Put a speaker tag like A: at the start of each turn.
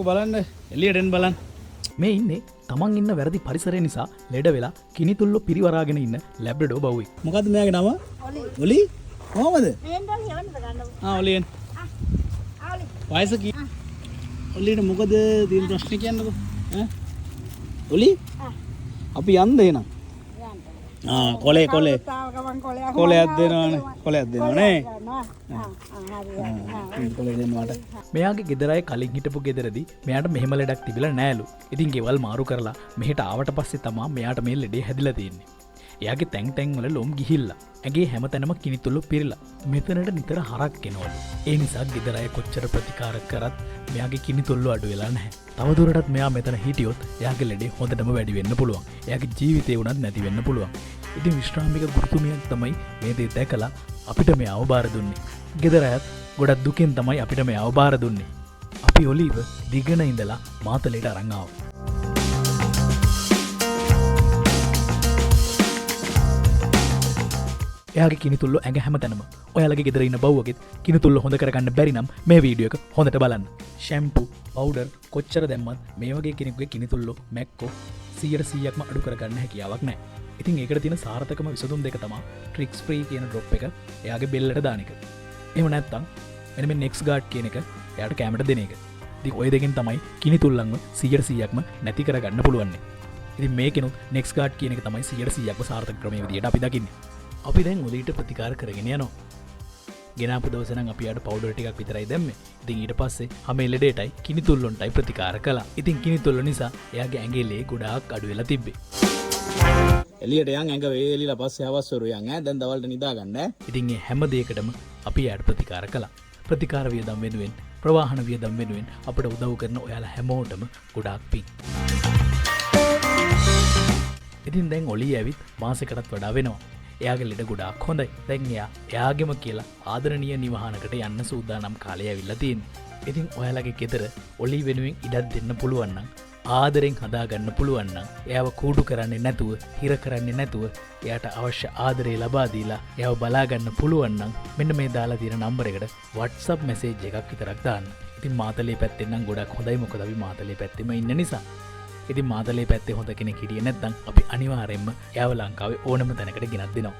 A: බලන්න එළියට එන්න බලන්න.
B: මේ ඉන්නේ තමන් ඉන්න වැරදි පරිසරය නිසා ලෙඩ වෙලා කිනිතුල්ලෝ පිරිවරාගෙන ඉන්න ලැබ්‍රඩෝ බවුයි.
A: මොකද්ද මෙයාගේ නම? ඔලි. කොහමද? ඔලි එන්න. වයස කී? ඔලිට මොකද තියෙන ප්‍රශ්නේ කියන්නකෝ. ඈ? ඔලි? අපි යන්න එහෙනම්. කොලේ කොලයක් දෙනවනේ. කොලයක් දෙනවනේ. කොලේ දෙන්නවට.
B: මෙයාගේ ගෙදරයි කලින් හිටපු ගෙදරදී මෙයාට මෙහෙම ලෙඩක් තිබිලා නෑලු. ඉතින් ගෙවල් මාරු කරලා මෙහෙට ආවට පස්සේ තමා මෙයාට මේ ලෙඩේ හැදිලා තියෙන්නේ. එයාගේ තැන් වල ලොම් ගිහිල්ලා. ඇගේ හැමතැනම කිනිතුල්ලු පිරিলা. මෙතනට නිතර හරක් එනවලු. ඒ නිසා ගෙදර අය කොච්චර ප්‍රතිකාර කරත් මෙයාගේ කිනිතුල්ලු අඩු වෙලා නැහැ. තවදුරටත් මෙයා මෙතන හිටියොත් එයාගේ ලෙඩේ හොඳටම වැඩි වෙන්න පුළුවන්. එයාගේ ජීවිතේ උනත් නැති වෙන්න පුළුවන්. ඉතින් විශ්‍රාමික ගුරුතුමියක් තමයි මේ දේ දැකලා අපිට මෙයාව බාර දුන්නේ. ගෙදර අයත් ගොඩක් දුකෙන් තමයි අපිට මෙයාව බාර දුන්නේ. අපි ඔලිව දිගන ඉඳලා මාතලේට අරන් ආවා. එයාගේ කිනිතුල්ලෝ ඇඟ හැමතැනම ඔයාලගේ ගෙදර ඉන්න බව්වගෙත් කිනිතුල්ලෝ හොඳ කරගන්න බැරි නම් මේ වීඩියෝ එක හොඳට බලන්න. ෂැම්පූ, පවුඩර් කොච්චර දැම්මත් මේ වගේ කෙනෙකුගේ කිනිතුල්ලෝ මැක්කෝ 100%ක්ම අඩු කරගන්න හැකියාවක් නැහැ. ඉතින් ඒකට තියෙන සාර්ථකම විසඳුම් දෙක තමයි ට්‍රික්ස් ෆ්‍රී කියන ඩ්‍රොප් එක එයාගේ බෙල්ලට දාන එක. එහෙම නැත්නම් මෙන්න මේ නෙක්ස් ගාඩ් කියන එක එයාට කැමරට දෙන එක. ඉතින් ওই දෙකෙන් තමයි කිනිතුල්ලන්ව 100%ක්ම නැති කරගන්න පුළුවන්. ඉතින් මේකෙනුත් නෙක්ස් ගාඩ් කියන එක තමයි 100%ක්ම සාර්ථක ක්‍රමයේ විදියට අපි දකින්නේ. අපි දැන් ඔලීට ප්‍රතිකාර කරගෙන යනවා. ගෙනාපු දවසේ නම් අපි යාට පවුඩර් ටිකක් විතරයි දැම්මේ. ඉතින් ඊට පස්සේ හැම ලෙඩේටයි කිනිතුල්ලොන්ටයි ප්‍රතිකාර කළා. ඉතින් කිනිතුල්ලෝ නිසා එයාගේ ඇඟේ ලේ ගොඩාක් අඩු වෙලා තිබ්බේ. එළියට යන් ඇඟ වේලිලා පස්සේ හවස්වරු යන් දැන් දවල්ට නිදා ගන්න ඈ. ඉතින් මේ හැම දෙයකටම අපි යාට ප්‍රතිකාර කළා. ප්‍රතිකාර වියදම් වෙනුවෙන් ප්‍රවාහන වියදම් වෙනුවෙන් අපිට උදව් කරන ඔයාලා හැමෝටම ගොඩාක් පිං. ඉතින් දැන් ඔලී ඇවිත් මාසෙකටත් වඩා වෙනවා. එයාගේ ලෙඩ ගොඩාක් හොඳයි. දැන් එයාගෙම කියලා ආදරණීය නිවහනකට යන්න සූදානම් කාලය ඇවිල්ලා තියෙන්නේ. ඉතින් ඔයාලගේ ගෙදර ඔලී වෙනුවෙන් ඉඩක් දෙන්න පුළුවන් නම් ආදරෙන් හදාගන්න පුළුවන් නම් එයාව කූඩු කරන්නේ නැතුව, හිර කරන්නේ නැතුව එයාට අවශ්‍ය ආදරේ ලබා දීලා එයාව බලා ගන්න පුළුවන් නම් මෙන්න මේ දාලා තියෙන නම්බර එකට WhatsApp message එකක් විතරක් දාන්න. ඉතින් මාතලේ පැත්තෙන් නම් ගොඩක් හොඳයි. මොකද අපි මාතලේ පැත්තෙම ඉන්න නිසා. ඉතින් මාතලේ පැත්තේ හොඳ කෙනෙක් හිටියේ නැත්නම් අපි අනිවාර්යයෙන්ම එයාව ලංකාවේ ඕනම තැනකට ගෙනත් දෙනවා.